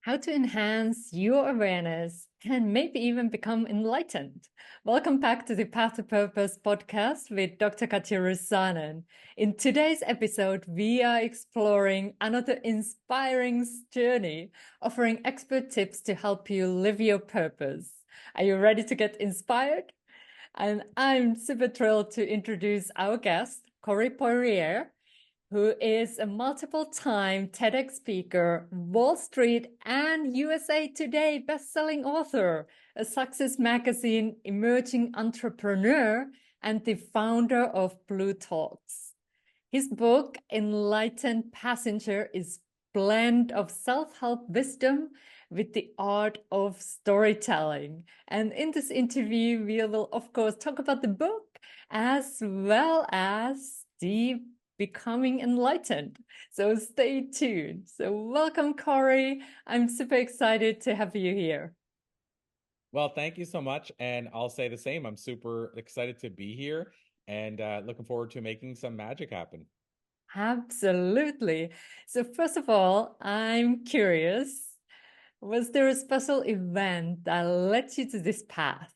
how to enhance your awareness and maybe even become enlightened. Welcome back to the Path to Purpose podcast with Dr. Katja Rusanen. In today's episode, we are exploring another inspiring journey, offering expert tips to help you live your purpose. Are you ready to get inspired? And I'm super thrilled to introduce our guest, Corey Poirier, who is a multiple-time TEDx speaker, Wall Street and USA Today bestselling author, a Success Magazine emerging entrepreneur, and the founder of Blue Talks. His book, Enlightened Passenger, is a blend of self-help wisdom with the art of storytelling. And in this interview, we will, of course, talk about the book as well as the Becoming Enlightened. So stay tuned. So welcome, Corey. I'm super excited to have you here. Well, thank you so much. And I'll say the same. I'm super excited to be here and looking forward to making some magic happen. Absolutely. So first of all, I'm curious, was there a special event that led you to this path?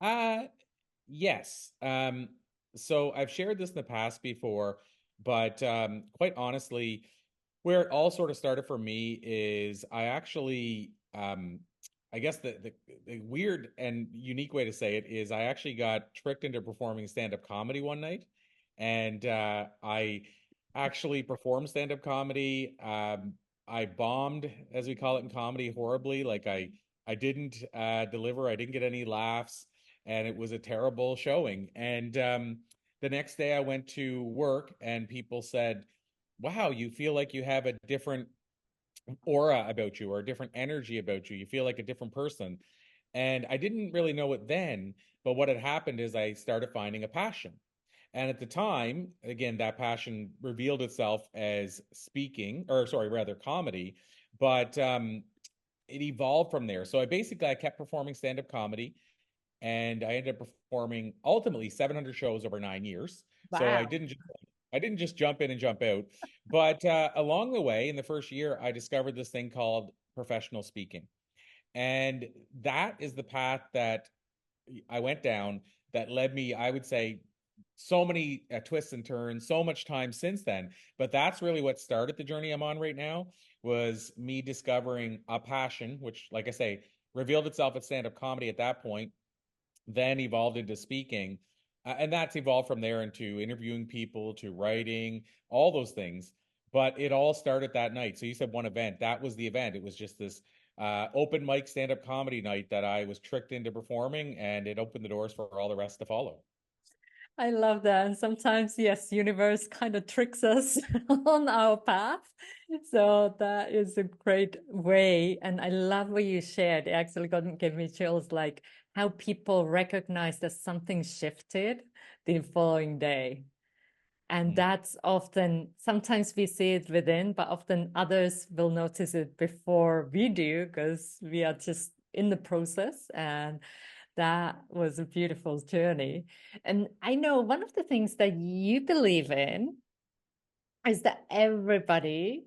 Uh, yes. So I've shared this in the past before, but quite honestly, where it all sort of started for me is I actually, I guess the weird and unique way to say it is I actually got tricked into performing stand-up comedy one night, and I actually performed stand-up comedy. I bombed, as we call it in comedy, horribly. Like I didn't deliver. I didn't get any laughs, and it was a terrible showing. And the next day I went to work, and people said, wow, you feel like you have a different aura about you or a different energy about you. You feel like a different person. And I didn't really know it then, but what had happened is I started finding a passion. And at the time, again, that passion revealed itself as speaking, or sorry, rather comedy, but it evolved from there. So I kept performing stand-up comedy, and I ended up performing ultimately 700 shows over 9 years. So Wow. I didn't just jump in and jump out, but along the way, in the first year, I discovered this thing called professional speaking, and that is the path that I went down that led me, I would say, so many twists and turns, so much time since then. But that's really what started the journey I'm on right now, was me discovering a passion, which, like I say, revealed itself at stand-up comedy at that point, then evolved into speaking. And that's evolved from there into interviewing people, to writing, all those things. But it all started that night. So you said one event. That was the event. It was just this open mic stand-up comedy night that I was tricked into performing, and it opened the doors for all the rest to follow. I love that. And sometimes, yes, universe kind of tricks us on our path. So that is a great way. And I love what you shared. It actually gave me chills, like how people recognize that something shifted the following day. And Mm. that's often, sometimes we see it within, but often others will notice it before we do because we are just in the process. And that was a beautiful journey. And I know one of the things that you believe in is that everybody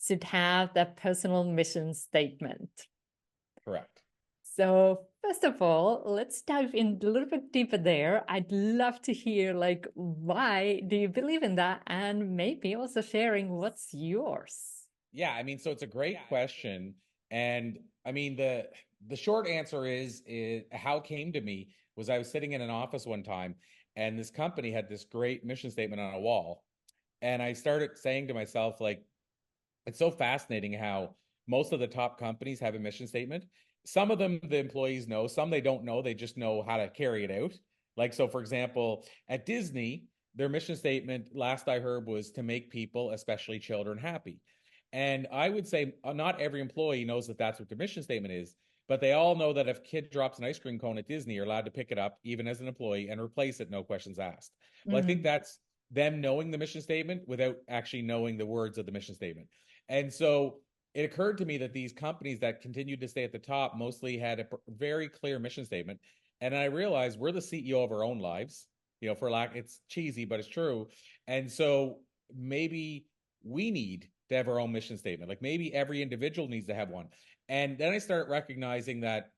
should have that personal mission statement. Correct. So first of all, let's dive in a little bit deeper there. I'd love to hear, like, why do you believe in that? And maybe also sharing what's yours. Yeah, I mean, so it's a great question. And I mean, the short answer is how it came to me was I was sitting in an office one time, and this company had this great mission statement on a wall. And I started saying to myself, like, it's so fascinating how most of the top companies have a mission statement. Some of them the employees know, some they don't know, they just know how to carry it out. Like, so for example, at Disney, their mission statement, last I heard, was to make people, especially children, happy. And I would say not every employee knows that that's what their mission statement is, but they all know that if a kid drops an ice cream cone at Disney, you're allowed to pick it up, even as an employee, and replace it, no questions asked. Well, I think Mm. that's them knowing the mission statement without actually knowing the words of the mission statement. And so it occurred to me that these companies that continued to stay at the top mostly had a very clear mission statement. And I realized we're the CEO of our own lives, for lack, it's cheesy, but it's true. And so maybe we need to have our own mission statement. Like maybe every individual needs to have one. And then I start recognizing that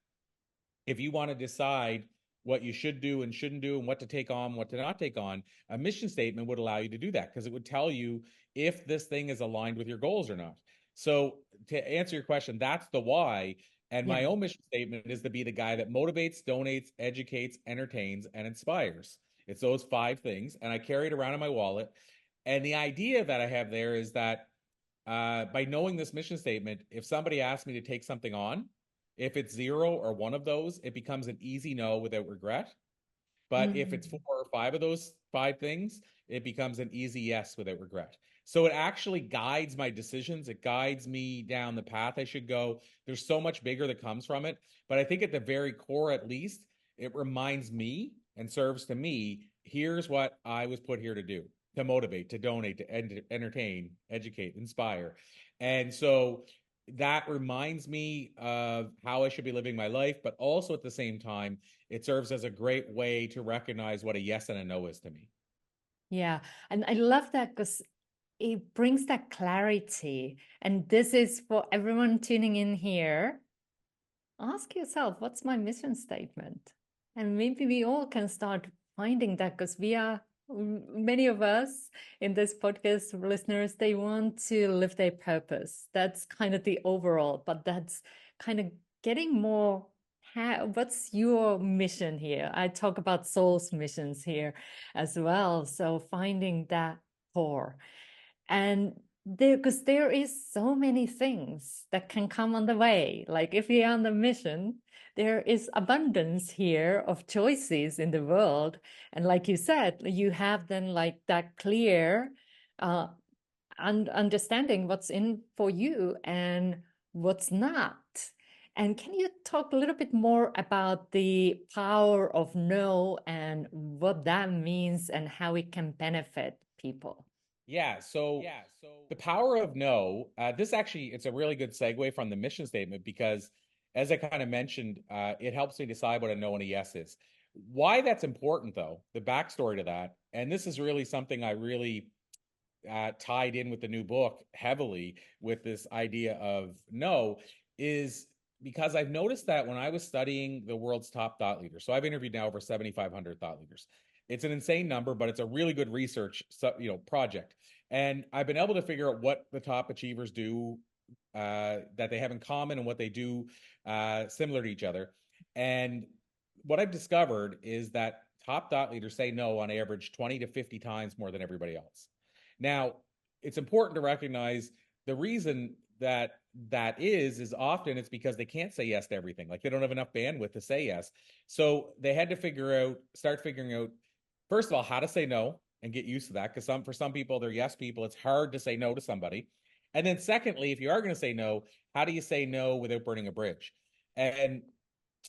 if you want to decide what you should do and shouldn't do and what to take on, what to not take on, a mission statement would allow you to do that because it would tell you if this thing is aligned with your goals or not. So to answer your question, that's the why. And Yeah. my own mission statement is to be the guy that motivates, donates, educates, entertains, and inspires. It's those 5 things. And I carry it around in my wallet. And the idea that I have there is that by knowing this mission statement, if somebody asks me to take something on, if it's 0 or 1 of those, it becomes an easy no without regret. But if it's 4 or 5 of those 5 things, it becomes an easy yes without regret. So it actually guides my decisions. It guides me down the path I should go. There's so much bigger that comes from it. But I think at the very core, at least, it reminds me and serves to me, here's what I was put here to do, to motivate, to donate, to entertain, educate, inspire. And so that reminds me of how I should be living my life, but also at the same time, it serves as a great way to recognize what a yes and a no is to me. Yeah. And I love that because it brings that clarity. And this is for everyone tuning in here. Ask yourself, what's my mission statement? And maybe we all can start finding that because many of us in this podcast listeners, they want to live their purpose. That's kind of the overall, but that's kind of getting more. What's your mission here? I talk about soul's missions here as well. So finding that core. And because there is so many things that can come on the way. Like if you're on the mission, there is abundance here of choices in the world. And like you said, you have then like that clear understanding what's in for you and what's not. And can you talk a little bit more about the power of no and what that means and how it can benefit people? Yeah, so the power of no, this actually, it's a really good segue from the mission statement because as I kind of mentioned, it helps me decide what a no and a yes is. Why that's important though, the backstory to that, and this is really something I really tied in with the new book heavily with this idea of no, is because I've noticed that when I was studying the world's top thought leaders, so I've interviewed now over 7,500 thought leaders. It's an insane number, but it's a really good research, project. And I've been able to figure out what the top achievers do that they have in common and what they do similar to each other. And what I've discovered is that top thought leaders say no on average 20 to 50 times more than everybody else. Now, it's important to recognize the reason that is often it's because they can't say yes to everything. Like they don't have enough bandwidth to say yes. So they had to start figuring out, first of all, how to say no and get used to that. Because for some people, they're yes people. It's hard to say no to somebody. And then secondly, if you are going to say no, how do you say no without burning a bridge? And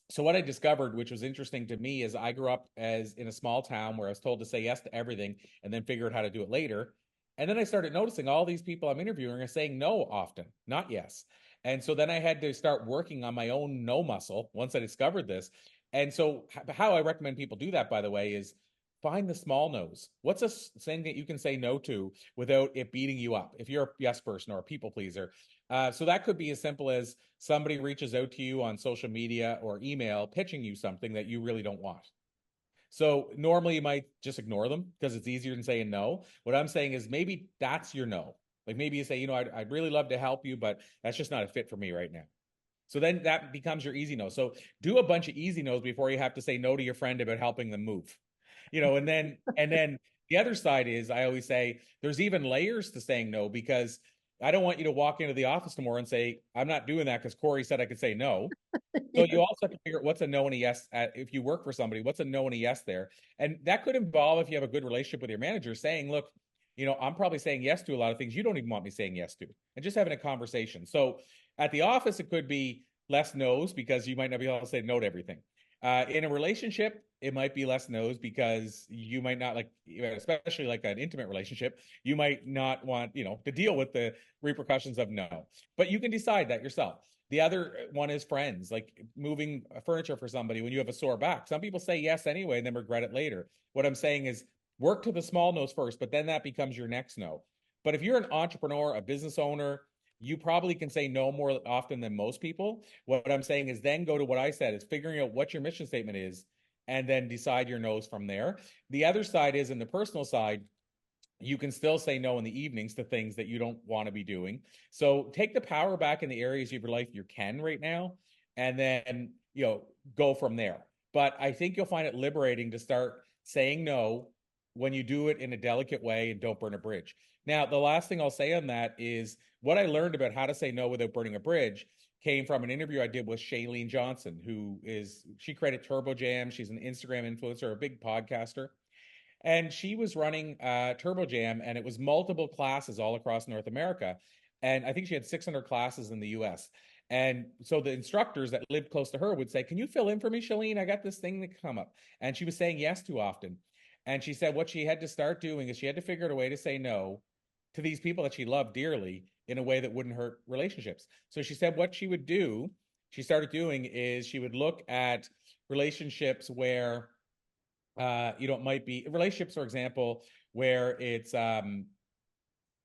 so what I discovered, which was interesting to me, is I grew up as in a small town where I was told to say yes to everything and then figure out how to do it later. And then I started noticing all these people I'm interviewing are saying no often, not yes. And so then I had to start working on my own no muscle once I discovered this. And so how I recommend people do that, by the way, is find the small no's. What's a thing that you can say no to without it beating you up if you're a yes person or a people pleaser? So that could be as simple as somebody reaches out to you on social media or email pitching you something that you really don't want. So normally you might just ignore them because it's easier than saying no. What I'm saying is maybe that's your no. Like maybe you say, I'd really love to help you, but that's just not a fit for me right now. So then that becomes your easy no. So do a bunch of easy no's before you have to say no to your friend about helping them move. And then the other side is I always say there's even layers to saying no because I don't want you to walk into the office tomorrow and say, I'm not doing that because Corey said I could say no. So you also have to figure out what's a no and a yes if you work for somebody, what's a no and a yes there. And that could involve, if you have a good relationship with your manager, saying, look, I'm probably saying yes to a lot of things you don't even want me saying yes to, and just having a conversation. So at the office, it could be less no's because you might not be able to say no to everything. In a relationship, it might be less no's because you might not especially like an intimate relationship, you might not want, to deal with the repercussions of no, but you can decide that yourself. The other one is friends, like moving furniture for somebody when you have a sore back. Some people say yes anyway and then regret it later. What I'm saying is work to the small no's first, but then that becomes your next no. But if you're an entrepreneur, a business owner, you probably can say no more often than most people. What I'm saying is then go to what I said, is figuring out what your mission statement is and then decide your no's from there. The other side is, in the personal side, you can still say no in the evenings to things that you don't want to be doing. So take the power back in the areas of your life you can right now, and then, go from there. But I think you'll find it liberating to start saying no when you do it in a delicate way and don't burn a bridge. Now, the last thing I'll say on that is what I learned about how to say no without burning a bridge came from an interview I did with Shailene Johnson, she created Turbo Jam. She's an Instagram influencer, a big podcaster. And she was running Turbo Jam, and it was multiple classes all across North America. And I think she had 600 classes in the US. And so the instructors that lived close to her would say, "Can you fill in for me, Shailene? I got this thing to come up." And she was saying yes too often. And she said what she had to start doing is she had to figure out a way to say no to these people that she loved dearly in a way that wouldn't hurt relationships. So she said what she started doing is she would look at relationships where it might be relationships, for example, where it's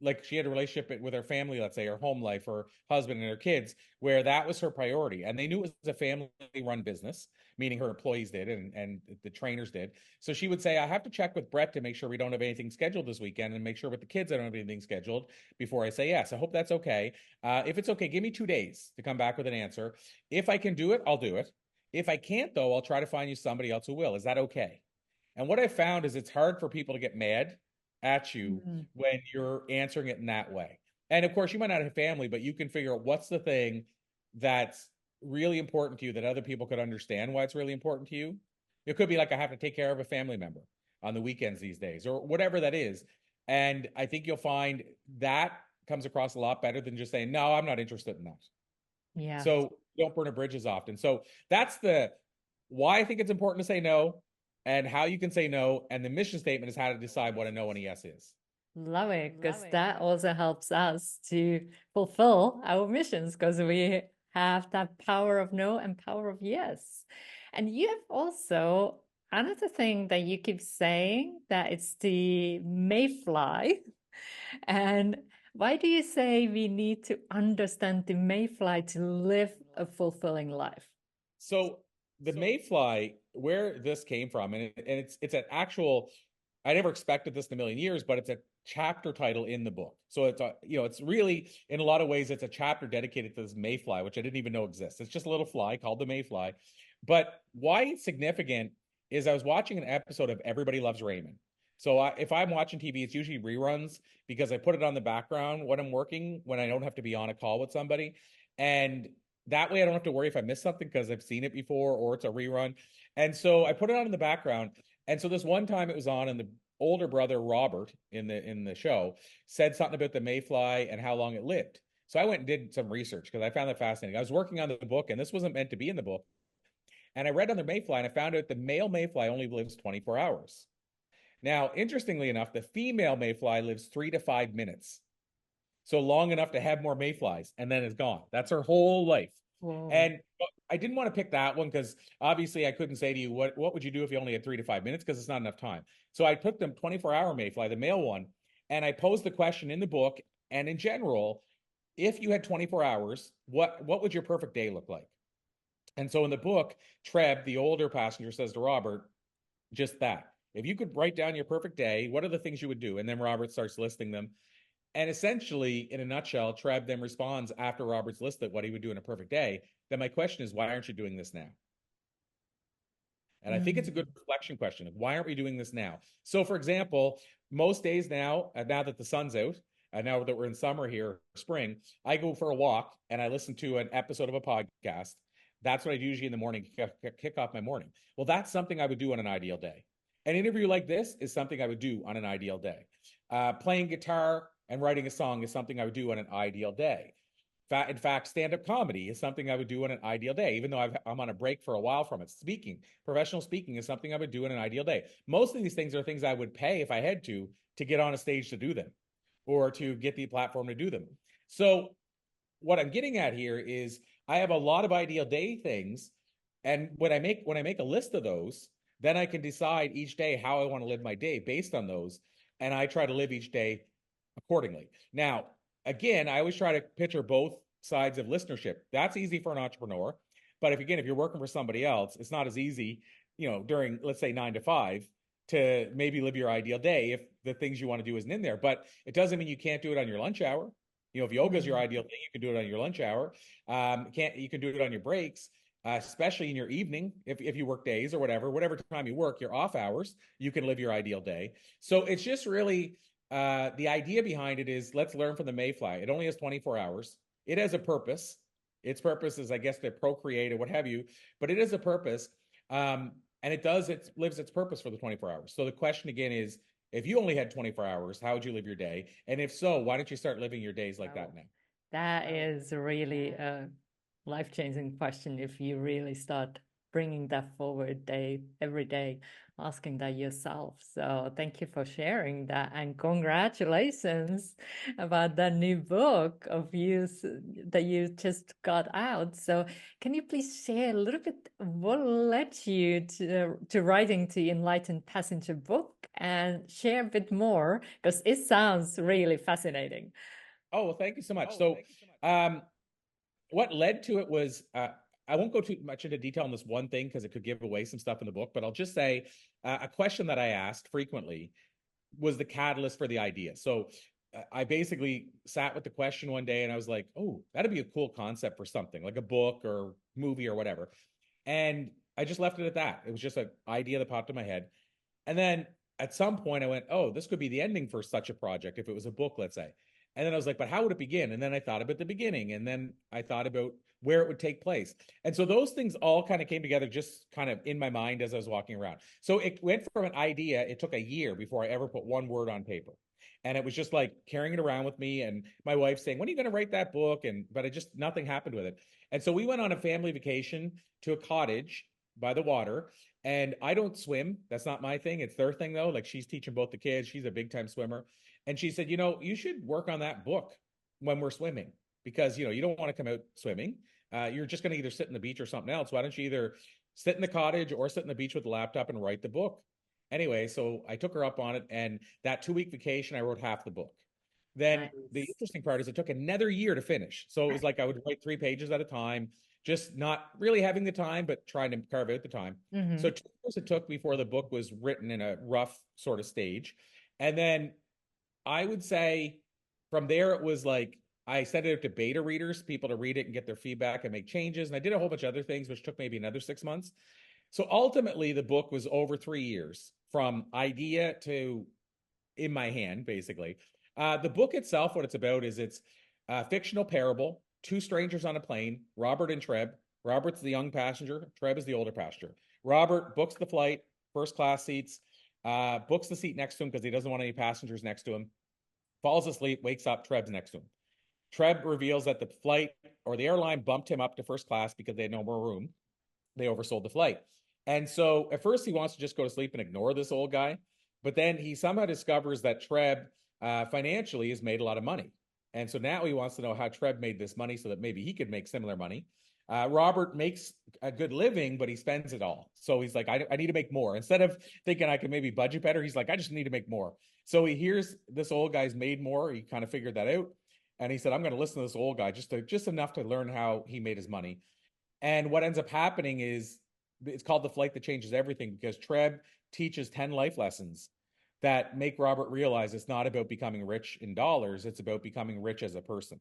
like she had a relationship with her family, let's say her home life, her husband and her kids, where that was her priority. And they knew it was a family run business, meaning her employees did and the trainers did. So she would say, "I have to check with Brett to make sure we don't have anything scheduled this weekend, and make sure with the kids I don't have anything scheduled before I say yes. I hope that's okay. If it's okay, give me 2 days to come back with an answer. If I can do it, I'll do it. If I can't, though, I'll try to find you somebody else who will. Is that okay?" And what I found is it's hard for people to get mad at you when you're answering it in that way. And of course, you might not have family, but you can figure out what's the thing that's really important to you that other people could understand why it's really important to you. It could be like, I have to take care of a family member on the weekends these days, or whatever that is. And I think you'll find that comes across a lot better than just saying, "No, I'm not interested in that." Yeah. So don't burn a bridge as often. So that's why I think it's important to say no, and how you can say no. And the mission statement is how to decide what a no and a yes is. Love it, because that also helps us to fulfill our missions, because we have that power of no and power of yes. And you have also another thing that you keep saying, that it's the MAYFLY. And why do you say we need to understand the MAYFLY to live a fulfilling life? So the MAYFLY, where this came from, and it's an actual, I never expected this in a million years, but it's a chapter title in the book. So it's really, in a lot of ways, it's a chapter dedicated to this MAYFLY, which I didn't even know exists. It's just a little fly called the MAYFLY. But why it's significant is I was watching an episode of Everybody Loves Raymond. So if I'm watching TV, it's usually reruns, because I put it on the background when I'm working, when I don't have to be on a call with somebody. And that way I don't have to worry if I miss something, because I've seen it before or it's a rerun. And so I put it on in the background. And so this one time it was on, and the older brother, Robert, in the show, said something about the MAYFLY and how long it lived. So I went and did some research, because I found that fascinating. I was working on the book, and this wasn't meant to be in the book. And I read on the MAYFLY, and I found out the male MAYFLY only lives 24 hours. Now, interestingly enough, the female MAYFLY lives 3 to 5 minutes. So long enough to have more mayflies, and then it's gone. That's her whole life. Whoa. And I didn't want to pick that one, because obviously I couldn't say to you, what would you do if you only had 3 to 5 minutes, because it's not enough time. So I took the 24-hour mayfly, the male one, and I posed the question in the book, and in general, if you had 24 hours, what would your perfect day look like? And so in the book, Treb, the older passenger, says to Robert just that. If you could write down your perfect day, what are the things you would do? And then Robert starts listing them. And essentially, in a nutshell, Treb then responds after Robert's listed what he would do in a perfect day. Then my question is, why aren't you doing this now? And I think it's a good reflection question of, why aren't we doing this now? So, for example, most days now that the sun's out, now that we're in summer here, spring, I go for a walk and I listen to an episode of a podcast. That's what I do usually in the morning, kick off my morning. Well, that's something I would do on an ideal day. An interview like this is something I would do on an ideal day. Playing guitar and writing a song is something I would do on an ideal day. In fact, stand-up comedy is something I would do on an ideal day, even though I'm on a break for a while from it. Professional speaking is something I would do on an ideal day. Most of these things are things I would pay if I had to get on a stage to do them, or to get the platform to do them. So what I'm getting at here is I have a lot of ideal day things. And when I make a list of those, then I can decide each day how I want to live my day based on those. And I try to live each day accordingly. Now, again, I always try to picture both sides of listenership. That's easy for an entrepreneur. But if you're working for somebody else, it's not as easy, during, let's say, 9 to 5 to maybe live your ideal day if the things you want to do isn't in there. But it doesn't mean you can't do it on your lunch hour. If yoga is your ideal thing, you can do it on your lunch hour. You can do it on your breaks, especially in your evening. If you work days or whatever time you work, your off hours, you can live your ideal day. So it's just really the idea behind it is, let's learn from the MAYFLY. It only has 24 hours. It has a purpose. Its purpose is, I guess, to procreate or what have you, but it is a purpose. And it lives its purpose for the 24 hours. So the question again is, if you only had 24 hours, how would you live your day? And if so, why don't you start living your days like that now? That is really a life-changing question if you really start bringing that forward every day, asking that yourself. So thank you for sharing that, and congratulations about that new book of yours that you just got out. So can you please share a little bit what led you to writing the Enlightened Passenger book, and share a bit more, because it sounds really fascinating. Oh, well, thank you so much. So, what led to it was, I won't go too much into detail on this one thing because it could give away some stuff in the book, but I'll just say a question that I asked frequently was the catalyst for the idea. So I basically sat with the question one day and I was like, oh, that'd be a cool concept for something like a book or movie or whatever. And I just left it at that. It was just an idea that popped in my head. And then at some point I went, oh, this could be the ending for such a project if it was a book, let's say. And then I was like, but how would it begin? And then I thought about the beginning, and then I thought about where it would take place. And so those things all kind of came together just kind of in my mind as I was walking around. So it went from an idea, it took a year before I ever put one word on paper. And it was just like carrying it around with me, and my wife saying, when are you going to write that book? But nothing happened with it. And so we went on a family vacation to a cottage by the water. And I don't swim. That's not my thing. It's their thing though. Like, she's teaching both the kids. She's a big time swimmer. And she said, you should work on that book when we're swimming, because, you don't want to come out swimming. You're just going to either sit in the beach or something else. Why don't you either sit in the cottage or sit in the beach with the laptop and write the book? Anyway, so I took her up on it. And that 2-week vacation, I wrote half the book. Then the interesting part is it took another year to finish. So it was like I would write 3 pages at a time, just not really having the time, but trying to carve out the time. So 2 years it took before the book was written in a rough sort of stage. And then I would say from there, it was like I sent it out to beta readers, people to read it and get their feedback and make changes. And I did a whole bunch of other things, which took maybe another 6 months. So ultimately, the book was over 3 years from idea to in my hand, basically. The book itself, what it's about is it's a fictional parable, two strangers on a plane, Robert and Treb. Robert's the young passenger, Treb is the older passenger. Robert books the flight, first class seats, books the seat next to him because he doesn't want any passengers next to him, falls asleep, wakes up, Treb's next to him. Treb reveals that the flight or the airline bumped him up to first class because they had no more room. They oversold the flight. And so at first he wants to just go to sleep and ignore this old guy. But then he somehow discovers that Treb financially has made a lot of money. And so now he wants to know how Treb made this money so that maybe he could make similar money. Robert makes a good living, but he spends it all. So he's like, I need to make more. Instead of thinking I could maybe budget better, he's like, I just need to make more. So he hears this old guy's made more. He kind of figured that out. And he said, I'm going to listen to this old guy just enough to learn how he made his money. And what ends up happening is it's called The Flight That Changes Everything, because Treb teaches 10 life lessons that make Robert realize it's not about becoming rich in dollars. It's about becoming rich as a person.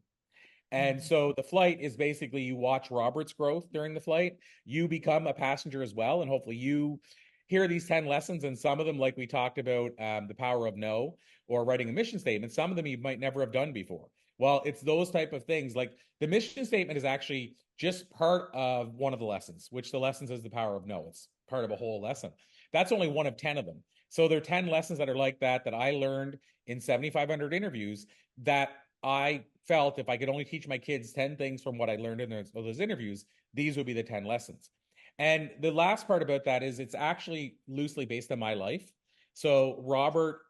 And so the flight is basically you watch Robert's growth during the flight. You become a passenger as well. And hopefully you hear these 10 lessons. And some of them, like we talked about, the power of no, or writing a mission statement, some of them you might never have done before. Well, it's those type of things. Like the mission statement is actually just part of one of the lessons, which the lessons is the power of no. It's part of a whole lesson. That's only one of 10 of them. So there are 10 lessons that are like that I learned in 7,500 interviews that I felt if I could only teach my kids 10 things from what I learned in those interviews, these would be the 10 lessons. And the last part about that is it's actually loosely based on my life. So Robert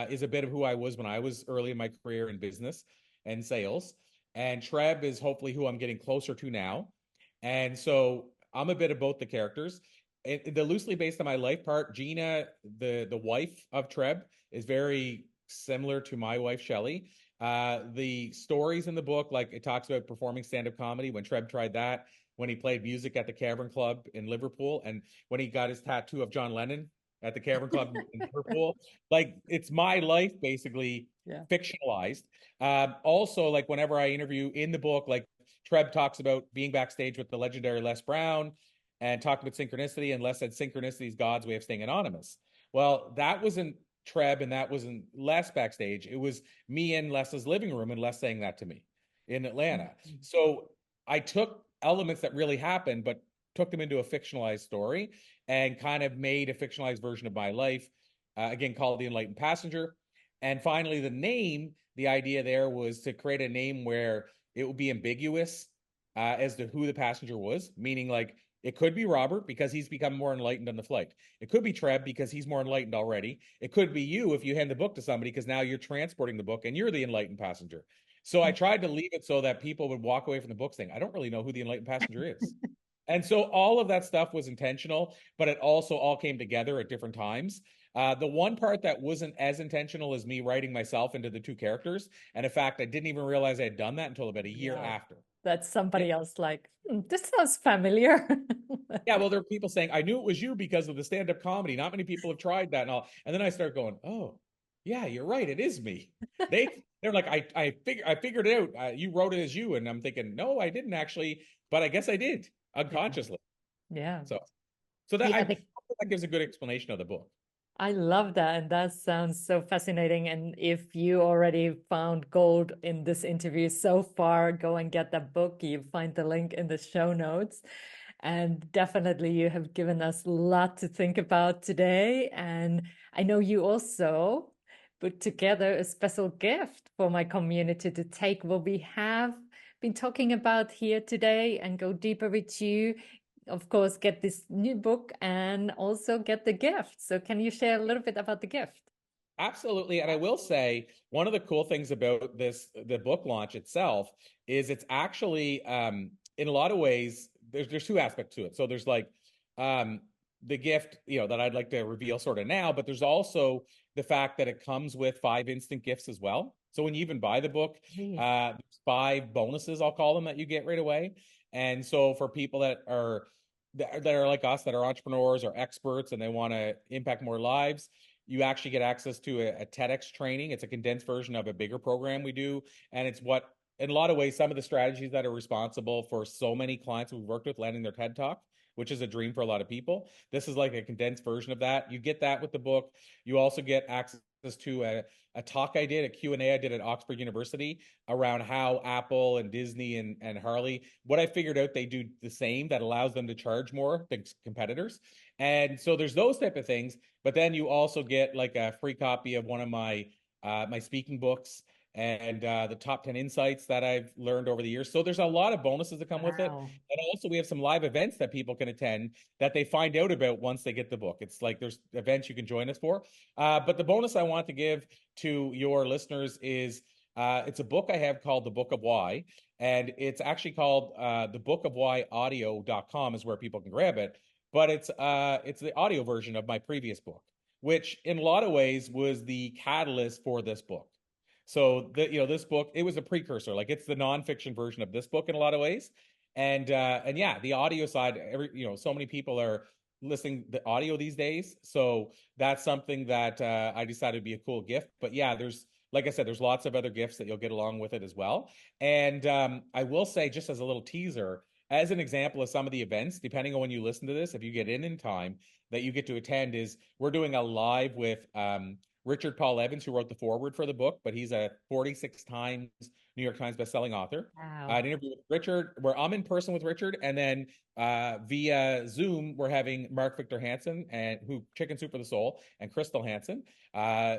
is a bit of who I was when I was early in my career in business and sales. And Treb is hopefully who I'm getting closer to now. And so I'm a bit of both the characters. The loosely based on my life part, Gina, the wife of Treb, is very similar to my wife, Shelley. The stories in the book, like it talks about performing stand-up comedy when Treb tried that, when he played music at the Cavern Club in Liverpool, and when he got his tattoo of John Lennon at the Cavern Club in Liverpool. Like it's my life basically Yeah. fictionalized. Also, like whenever I interview in the book, like Treb talks about being backstage with the legendary Les Brown and talked about synchronicity, and Les said synchronicity is God's way of staying anonymous. Well, that wasn't Treb and that wasn't Les backstage. It was me in Les's living room and Les saying that to me in Atlanta. Mhm. So I took elements that really happened, but took them into a fictionalized story and kind of made a fictionalized version of my life, again, called The Enlightened Passenger. And finally, the name, the idea there was to create a name where it would be ambiguous as to who the passenger was, meaning like it could be Robert because he's become more enlightened on the flight. It could be Treb because he's more enlightened already. It could be you if you hand the book to somebody because now you're transporting the book and you're the enlightened passenger. So I tried to leave it so that people would walk away from the book saying, I don't really know who the enlightened passenger is. And so all of that stuff was intentional, but it also all came together at different times. The one part that wasn't as intentional is me writing myself into the two characters. And in fact, I didn't even realize I had done that until about a year Yeah. after. That's Yeah. somebody else like, this sounds familiar. Yeah, well, there are people saying, I knew it was you because of the stand-up comedy. Not many people have tried that and all. And then I start going, oh, yeah, you're right. It is me. They're like, I figured it out. You wrote it as you. And I'm thinking, no, I didn't actually, but I guess I did Yeah. unconsciously. Yeah. So that Yeah, I that gives a good explanation of the book. I love that. And that sounds so fascinating. And if you already found gold in this interview so far, go and get that book. You find the link in the show notes. And definitely, you have given us a lot to think about today. And I know you also put together a special gift for my community to take what we have been talking about here today and go deeper with you. Of course, get this new book and also get the gift. So, can you share a little bit about the gift? Absolutely. And I will say one of the cool things about the book launch itself, is it's actually in a lot of ways, there's two aspects to it. So there's like um, the gift, that I'd like to reveal sort of now, but there's also the fact that it comes with 5 instant gifts as well. So when you even buy the book, Yes. there's 5 bonuses, I'll call them, that you get right away. And so for people that are like us, that are entrepreneurs or experts and they want to impact more lives, you actually get access to a TEDx training. It's a condensed version of a bigger program we do. And it's what, in a lot of ways, some of the strategies that are responsible for so many clients we've worked with landing their TED Talk, which is a dream for a lot of people. This is like a condensed version of that. You get that with the book. You also get access to a talk I did, a Q&A I did at Oxford University around how Apple and Disney and Harley, what I figured out they do the same that allows them to charge more than competitors. And so there's those type of things. But then you also get like a free copy of one of my my speaking books and the top 10 insights that I've learned over the years. So there's a lot of bonuses that come with it. Wow. And also we have some live events that people can attend that they find out about once they get the book. It's like there's events you can join us for. But the bonus I want to give to your listeners is it's a book I have called The Book of Why. And it's actually called the Book of Why audio.com is where people can grab it. But it's the audio version of my previous book, which in a lot of ways was the catalyst for this book. So this book, it was a precursor, like it's the nonfiction version of this book in a lot of ways. And yeah, the audio side, so many people are listening the audio these days. So that's something that I decided would be a cool gift. But yeah, like I said, there's lots of other gifts that you'll get along with it as well. And I will say, just as a little teaser, as an example of some of the events, depending on when you listen to this, if you get in time, that you get to attend, is we're doing a live with Richard Paul Evans, who wrote the foreword for the book, but he's a 46 times New York Times bestselling author. Wow. An interview with Richard, where I'm in person with Richard, and then via Zoom, we're having Mark Victor Hansen, and who Chicken Soup for the Soul, and Crystal Hansen,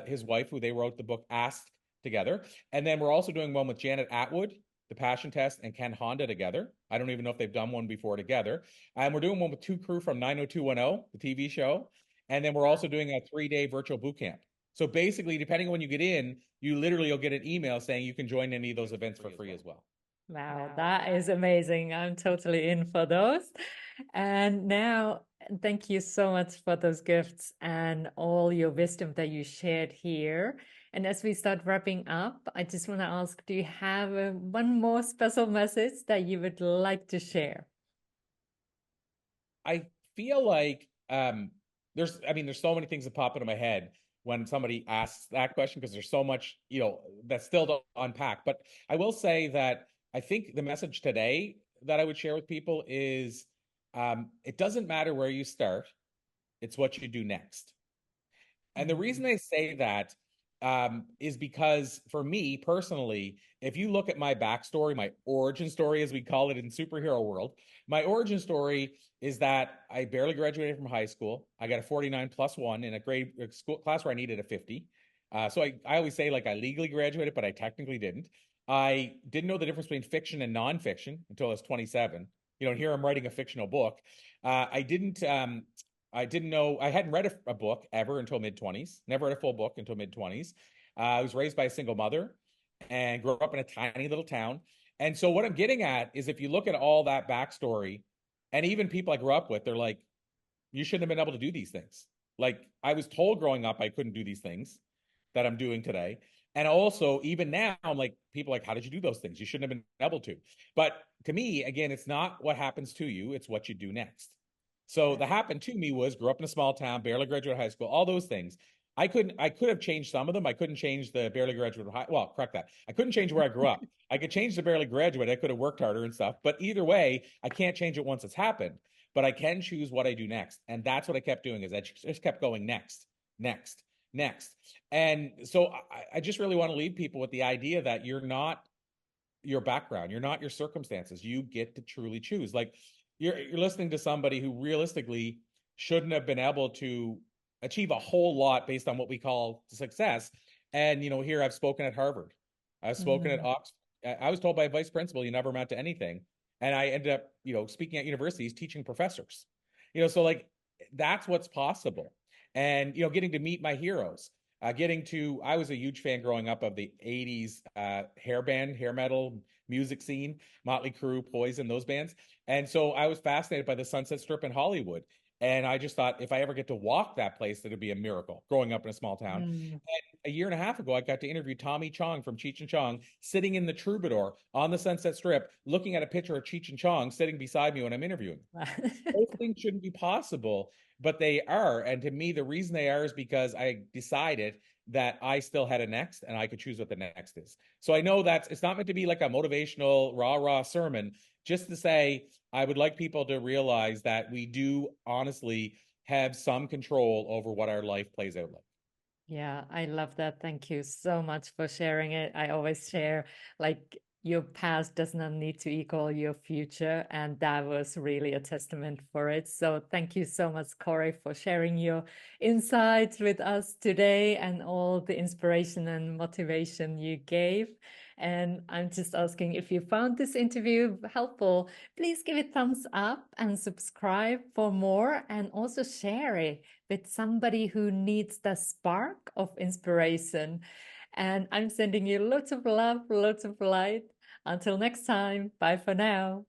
his wife, who they wrote the book Asked together. And then we're also doing one with Janet Atwood, The Passion Test, and Ken Honda together. I don't even know if they've done one before together. And we're doing one with two crew from 90210, the TV show. And then we're also doing a 3-day virtual boot camp. So basically, depending on when you get in, you'll get an email saying you can join any of those events for free as well. Wow, that is amazing. I'm totally in for those. And now, thank you so much for those gifts and all your wisdom that you shared here. And as we start wrapping up, I just want to ask, do you have one more special message that you would like to share? I feel like there's so many things that pop into my head when somebody asks that question because there's so much, that's still to unpack. But I will say that I think the message today that I would share with people is it doesn't matter where you start, it's what you do next. And the reason I say that is because for me personally, if you look at my backstory, my origin story, as we call it in superhero world, my origin story is that I barely graduated from high school. I got a 49 plus one in a grade school class where I needed a 50. So I always say like I legally graduated, but I technically didn't. I didn't know the difference between fiction and nonfiction until I was 27. Here I'm writing a fictional book. I didn't know, I hadn't read a book ever until mid 20s, never read a full book until mid 20s. I was raised by a single mother and grew up in a tiny little town. And so, what I'm getting at is if you look at all that backstory, and even people I grew up with, they're like, you shouldn't have been able to do these things. Like, I was told growing up I couldn't do these things that I'm doing today. And also, even now, I'm like, people are like, how did you do those things? You shouldn't have been able to. But to me, again, it's not what happens to you, it's what you do next. So that happened to me was grew up in a small town, barely graduated high school, all those things. I could have changed some of them. I couldn't change the barely graduated high. Well, correct that. I couldn't change where I grew up. I could change the barely graduated. I could have worked harder and stuff. But either way, I can't change it once it's happened. But I can choose what I do next. And that's what I kept doing is I just kept going next, next, next. And so I just really want to leave people with the idea that you're not your background, you're not your circumstances. You get to truly choose. Like you're listening to somebody who realistically shouldn't have been able to achieve a whole lot based on what we call success. And here I've spoken at Harvard, I've spoken at Mm. Oxford. I was told by a vice principal you never amount to anything, and I ended up speaking at universities teaching professors. So like that's what's possible. And getting to meet my heroes, I was a huge fan growing up of the 80s hair metal music scene, Motley Crue, Poison, those bands. And so I was fascinated by the Sunset Strip in Hollywood. And I just thought if I ever get to walk that place, it'd be a miracle growing up in a small town. Mm. And a year and a half ago, I got to interview Tommy Chong from Cheech and Chong sitting in the Troubadour on the Sunset Strip, looking at a picture of Cheech and Chong sitting beside me when I'm interviewing. Those things shouldn't be possible, but they are. And to me, the reason they are is because I decided that I still had a next and I could choose what the next is. So I know that it's not meant to be like a motivational rah sermon, just to say I would like people to realize that we do honestly have some control over what our life plays out like. Yeah, I love that. Thank you so much for sharing it. I always share like your past does not need to equal your future. And that was really a testament for it. So thank you so much, Corey, for sharing your insights with us today and all the inspiration and motivation you gave. And I'm just asking if you found this interview helpful, please give it thumbs up and subscribe for more and also share it with somebody who needs the spark of inspiration. And I'm sending you lots of love, lots of light. Until next time, bye for now.